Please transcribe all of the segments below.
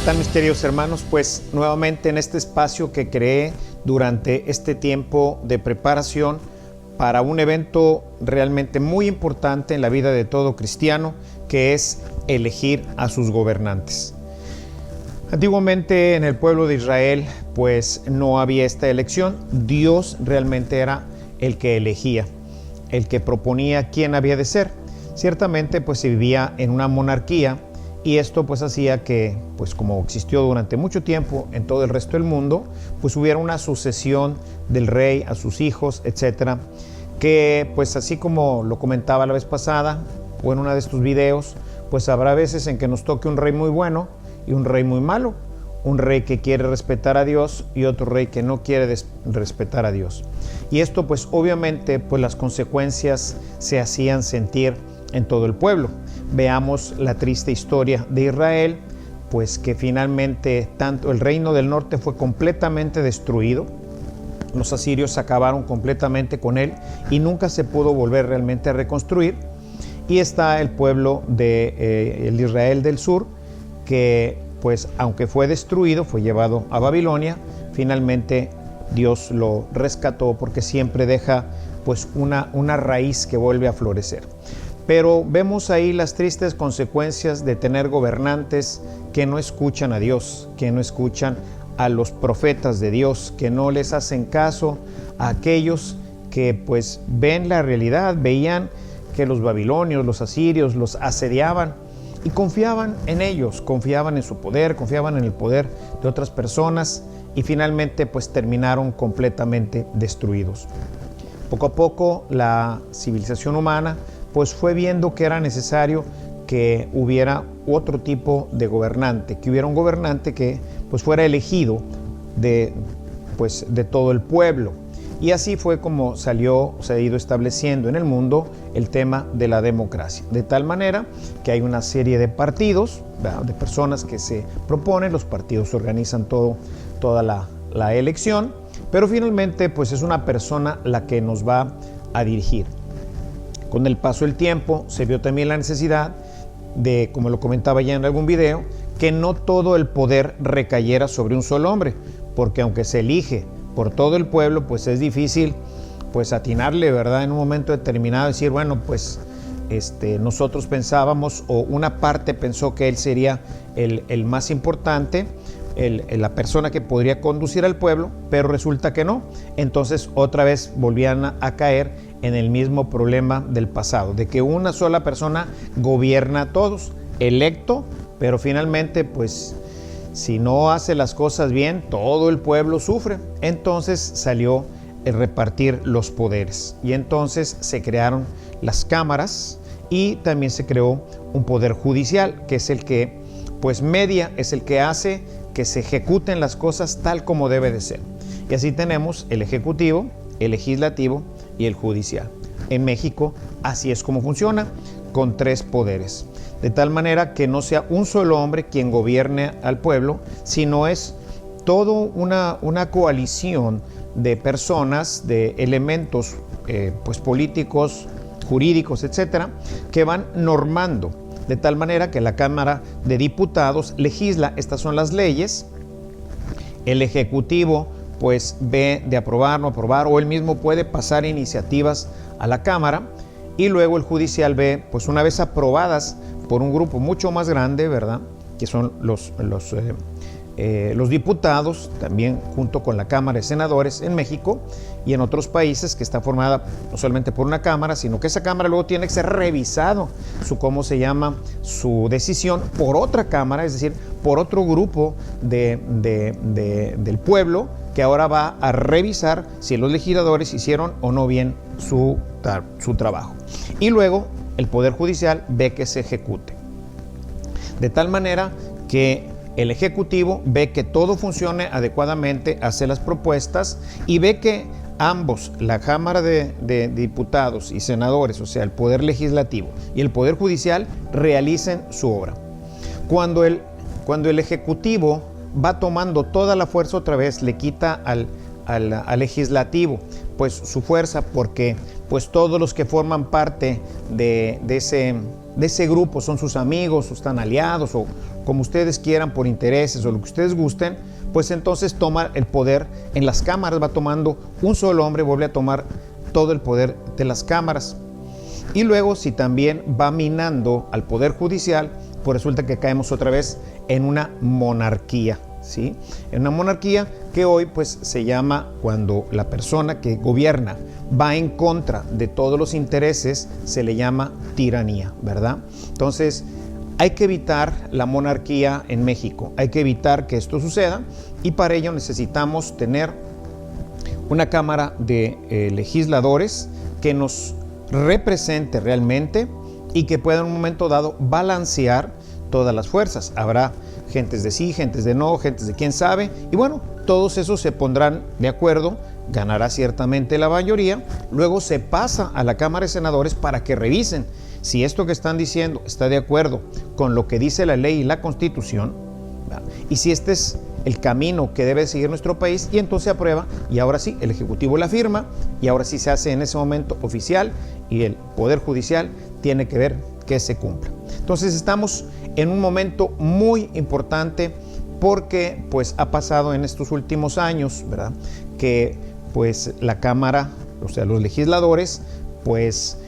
tal, mis queridos hermanos? Pues nuevamente en este espacio que creé durante este tiempo de preparación para un evento realmente muy importante en la vida de todo cristiano, que es elegir a sus gobernantes. Antiguamente en el pueblo de Israel pues no había esta elección. Dios realmente era el que elegía, el que proponía quién había de ser. Ciertamente pues se vivía en una monarquía, y esto pues hacía que, pues como existió durante mucho tiempo en todo el resto del mundo, pues hubiera una sucesión del rey a sus hijos, etcétera, que pues así como lo comentaba la vez pasada o en uno de estos videos, pues habrá veces en que nos toque un rey muy bueno y un rey muy malo, un rey que quiere respetar a Dios y otro rey que no quiere respetar a Dios. Y esto pues obviamente pues las consecuencias se hacían sentir en todo el pueblo. Veamos la triste historia de Israel, pues que finalmente tanto el reino del norte fue completamente destruido. Los asirios acabaron completamente con él y nunca se pudo volver realmente a reconstruir. Y está el pueblo de el Israel del sur, que pues aunque fue destruido, fue llevado a Babilonia. Finalmente Dios lo rescató, porque siempre deja pues una raíz que vuelve a florecer. Pero vemos ahí las tristes consecuencias de tener gobernantes que no escuchan a Dios, que no escuchan a los profetas de Dios, que no les hacen caso a aquellos que pues ven la realidad, veían que los babilonios, los asirios los asediaban y confiaban en ellos, confiaban en su poder, confiaban en el poder de otras personas, y finalmente pues terminaron completamente destruidos. Poco a poco la civilización humana pues fue viendo que era necesario que hubiera otro tipo de gobernante, que hubiera un gobernante que pues fuera elegido de todo el pueblo. Y así fue como se ha ido estableciendo en el mundo el tema de la democracia. De tal manera que hay una serie de partidos, ¿verdad?, de personas que se proponen, los partidos organizan toda la elección, pero finalmente pues es una persona la que nos va a dirigir. Con el paso del tiempo se vio también la necesidad de, como lo comentaba ya en algún video, que no todo el poder recayera sobre un solo hombre, porque aunque se elige por todo el pueblo, pues es difícil pues atinarle, ¿verdad?, en un momento determinado, decir, bueno, pues nosotros pensábamos, o una parte pensó que él sería el más importante, la persona que podría conducir al pueblo, pero resulta que no. Entonces otra vez volvían a caer en el mismo problema del pasado, de que una sola persona gobierna a todos, electo, pero finalmente pues si no hace las cosas bien, todo el pueblo sufre. Entonces salió el repartir los poderes, y entonces se crearon las cámaras, y también se creó un poder judicial, que es el que pues media, es el que hace que se ejecuten las cosas tal como debe de ser. Y así tenemos el ejecutivo, el legislativo y el judicial. En México así es como funciona, con 3 poderes. De tal manera que no sea un solo hombre quien gobierne al pueblo, sino es toda una coalición de personas, de elementos pues políticos, jurídicos, etcétera, que van normando, de tal manera que la Cámara de Diputados legisla, estas son las leyes, el Ejecutivo pues ve de aprobar, no aprobar, o él mismo puede pasar iniciativas a la Cámara, y luego el Judicial ve, pues una vez aprobadas por un grupo mucho más grande, ¿verdad?, que son los diputados, también junto con la Cámara de Senadores en México y en otros países, que está formada no solamente por una Cámara, sino que esa Cámara luego tiene que ser revisado su decisión por otra Cámara, es decir, por otro grupo del pueblo, que ahora va a revisar si los legisladores hicieron o no bien su trabajo. Y luego el Poder Judicial ve que se ejecute. De tal manera que el Ejecutivo ve que todo funcione adecuadamente, hace las propuestas y ve que ambos, la Cámara de Diputados y Senadores, o sea, el Poder Legislativo y el Poder Judicial, realicen su obra. Cuando el Ejecutivo va tomando toda la fuerza otra vez, le quita al Legislativo pues su fuerza, porque pues todos los que forman parte de ese grupo son sus amigos, o están aliados, o como ustedes quieran, por intereses o lo que ustedes gusten, pues entonces toma el poder en las cámaras, va tomando un solo hombre, vuelve a tomar todo el poder de las cámaras. Y luego, si también va minando al poder judicial, pues resulta que caemos otra vez en una monarquía, ¿sí? En una monarquía que hoy pues se llama, cuando la persona que gobierna va en contra de todos los intereses, se le llama tiranía, ¿verdad? Entonces, hay que evitar la monarquía en México, hay que evitar que esto suceda, y para ello necesitamos tener una cámara de legisladores que nos represente realmente y que pueda en un momento dado balancear todas las fuerzas. Habrá gentes de sí, gentes de no, gentes de quién sabe, y bueno, todos esos se pondrán de acuerdo, ganará ciertamente la mayoría, luego se pasa a la Cámara de Senadores para que revisen si esto que están diciendo está de acuerdo con lo que dice la ley y la Constitución, ¿verdad? Y si este es el camino que debe seguir nuestro país, y entonces se aprueba, y ahora sí, el Ejecutivo la firma, y ahora sí se hace en ese momento oficial, y el Poder Judicial tiene que ver que se cumpla. Entonces estamos en un momento muy importante, porque pues ha pasado en estos últimos años, ¿verdad?, que pues la Cámara, o sea, los legisladores, pues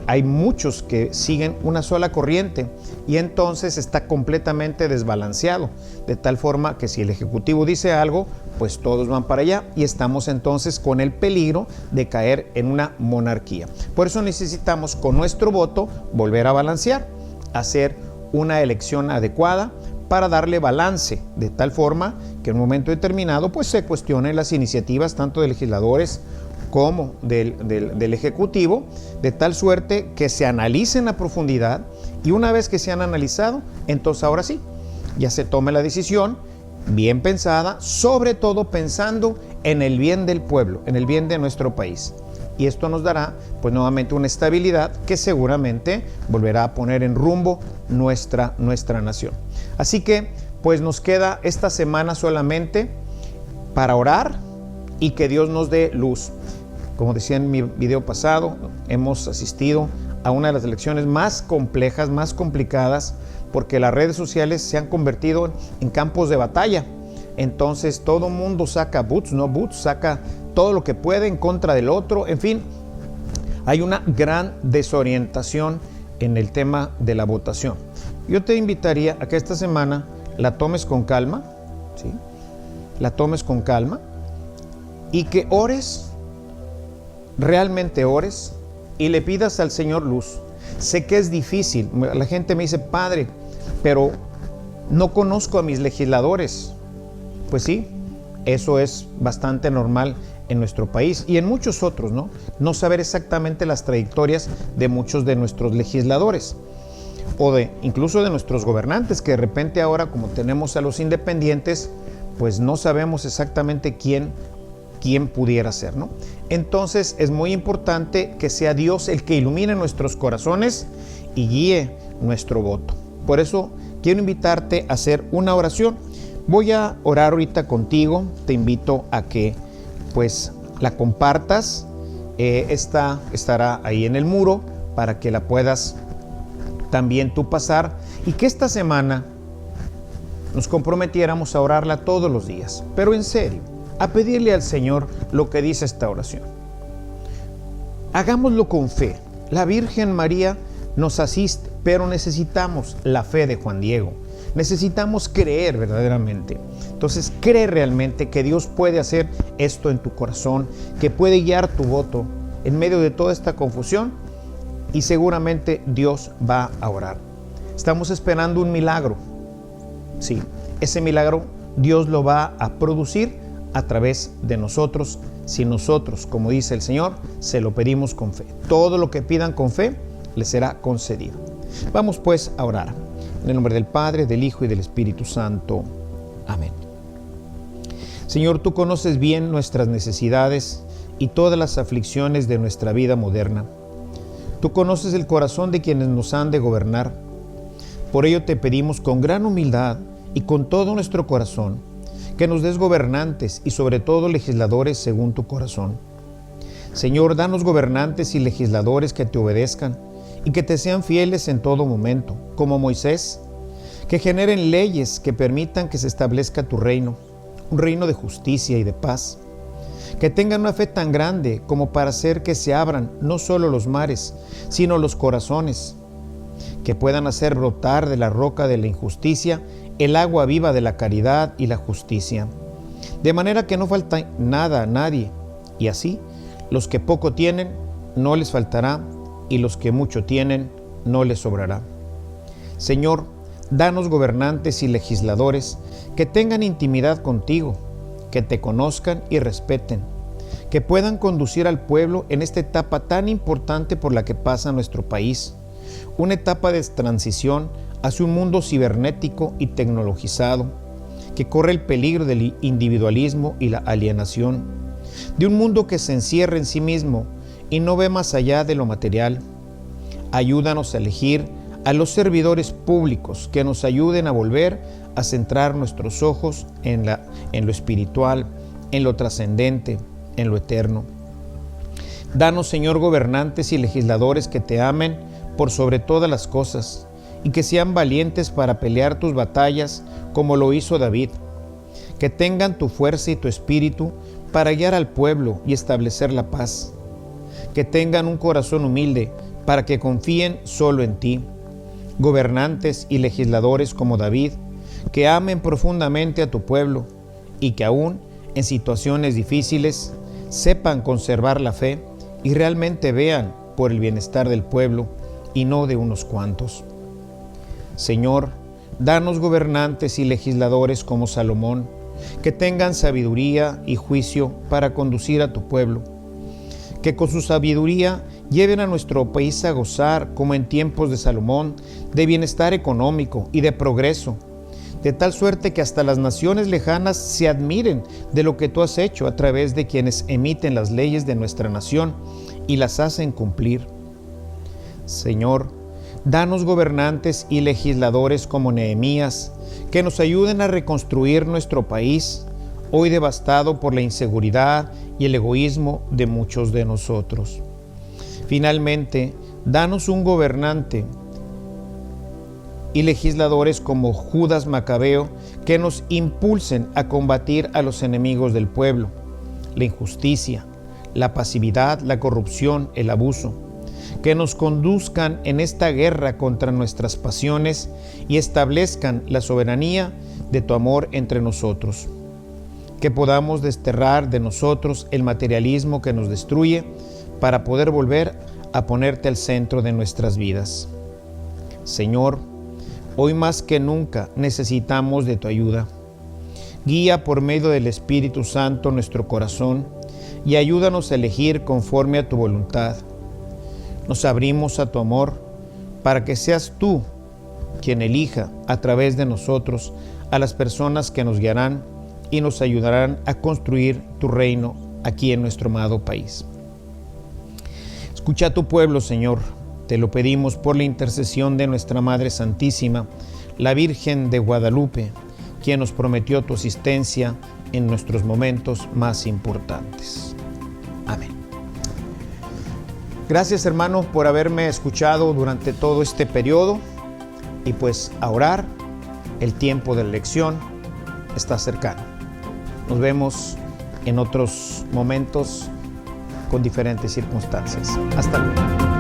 hay muchos que siguen una sola corriente, y entonces está completamente desbalanceado, de tal forma que si el Ejecutivo dice algo, pues todos van para allá, y estamos entonces con el peligro de caer en una monarquía. Por eso necesitamos con nuestro voto volver a balancear, hacer una elección adecuada para darle balance, de tal forma que en un momento determinado pues se cuestionen las iniciativas tanto de legisladores como del Ejecutivo, de tal suerte que se analicen a profundidad, y una vez que se han analizado, entonces ahora sí, ya se tome la decisión bien pensada, sobre todo pensando en el bien del pueblo, en el bien de nuestro país. Y esto nos dará pues nuevamente una estabilidad que seguramente volverá a poner en rumbo nuestra nación. Así que pues nos queda esta semana solamente para orar y que Dios nos dé luz. Como decía en mi video pasado, hemos asistido a una de las elecciones más complejas, más complicadas, porque las redes sociales se han convertido en campos de batalla. Entonces todo el mundo saca boots, no boots, saca todo lo que puede en contra del otro. En fin, hay una gran desorientación en el tema de la votación. Yo te invitaría a que esta semana la tomes con calma, ¿sí? La tomes con calma y que ores, realmente ores, y le pidas al Señor luz. Sé que es difícil, la gente me dice, padre, pero no conozco a mis legisladores. Pues sí, eso es bastante normal en nuestro país y en muchos otros, ¿no? No saber exactamente las trayectorias de muchos de nuestros legisladores, o incluso de nuestros gobernantes, que de repente ahora, como tenemos a los independientes, pues no sabemos exactamente quién pudiera ser, ¿no? Entonces es muy importante que sea Dios el que ilumine nuestros corazones y guíe nuestro voto. Por eso quiero invitarte a hacer una oración. Voy a orar ahorita contigo, te invito a que pues la compartas, estará ahí en el muro para que la puedas también tú pasar, y que esta semana nos comprometiéramos a orarla todos los días, pero en serio, a pedirle al Señor lo que dice esta oración. Hagámoslo con fe. La Virgen María nos asiste, pero necesitamos la fe de Juan Diego. Necesitamos creer verdaderamente. Entonces, cree realmente que Dios puede hacer esto en tu corazón, que puede guiar tu voto en medio de toda esta confusión, y seguramente Dios va a orar. Estamos esperando un milagro. Sí, ese milagro Dios lo va a producir a través de nosotros, si nosotros, como dice el Señor, se lo pedimos con fe. Todo lo que pidan con fe les será concedido. Vamos pues a orar. En el nombre del Padre, del Hijo y del Espíritu Santo. Amén. Señor, tú conoces bien nuestras necesidades y todas las aflicciones de nuestra vida moderna. Tú conoces el corazón de quienes nos han de gobernar. Por ello te pedimos con gran humildad y con todo nuestro corazón que nos des gobernantes y sobre todo legisladores según tu corazón. Señor, danos gobernantes y legisladores que te obedezcan y que te sean fieles en todo momento, como Moisés, que generen leyes que permitan que se establezca tu reino, un reino de justicia y de paz, que tengan una fe tan grande como para hacer que se abran no solo los mares, sino los corazones, que puedan hacer brotar de la roca de la injusticia el agua viva de la caridad y la justicia, de manera que no falta nada a nadie, y así los que poco tienen no les faltará, y los que mucho tienen no les sobrará. Señor, danos gobernantes y legisladores que tengan intimidad contigo, que te conozcan y respeten, que puedan conducir al pueblo en esta etapa tan importante por la que pasa nuestro país, una etapa de transición hacia un mundo cibernético y tecnologizado, que corre el peligro del individualismo y la alienación, de un mundo que se encierra en sí mismo y no ve más allá de lo material. Ayúdanos a elegir a los servidores públicos que nos ayuden a volver a centrar nuestros ojos en lo espiritual, en lo trascendente, en lo eterno. Danos, Señor, gobernantes y legisladores que te amen por sobre todas las cosas y que sean valientes para pelear tus batallas como lo hizo David, que tengan tu fuerza y tu espíritu para guiar al pueblo y establecer la paz, que tengan un corazón humilde para que confíen solo en ti, gobernantes y legisladores como David, que amen profundamente a tu pueblo y que aún en situaciones difíciles sepan conservar la fe y realmente vean por el bienestar del pueblo y no de unos cuantos. Señor, danos gobernantes y legisladores como Salomón, que tengan sabiduría y juicio para conducir a tu pueblo, que con su sabiduría lleven a nuestro país a gozar, como en tiempos de Salomón, de bienestar económico y de progreso, de tal suerte que hasta las naciones lejanas se admiren de lo que tú has hecho a través de quienes emiten las leyes de nuestra nación y las hacen cumplir. Señor, danos gobernantes y legisladores como Nehemías, que nos ayuden a reconstruir nuestro país, hoy devastado por la inseguridad y el egoísmo de muchos de nosotros. Finalmente, danos un gobernante y legisladores como Judas Macabeo, que nos impulsen a combatir a los enemigos del pueblo, la injusticia, la pasividad, la corrupción, el abuso, que nos conduzcan en esta guerra contra nuestras pasiones y establezcan la soberanía de tu amor entre nosotros, que podamos desterrar de nosotros el materialismo que nos destruye para poder volver a ponerte al centro de nuestras vidas. Señor, hoy más que nunca necesitamos de tu ayuda. Guía por medio del Espíritu Santo nuestro corazón y ayúdanos a elegir conforme a tu voluntad. Nos abrimos a tu amor para que seas tú quien elija a través de nosotros a las personas que nos guiarán y nos ayudarán a construir tu reino aquí en nuestro amado país. Escucha a tu pueblo, Señor. Te lo pedimos por la intercesión de nuestra Madre Santísima, la Virgen de Guadalupe, quien nos prometió tu asistencia en nuestros momentos más importantes. Amén. Gracias, hermano, por haberme escuchado durante todo este periodo. Y pues a orar, el tiempo de la lección está cercano. Nos vemos en otros momentos con diferentes circunstancias. Hasta luego.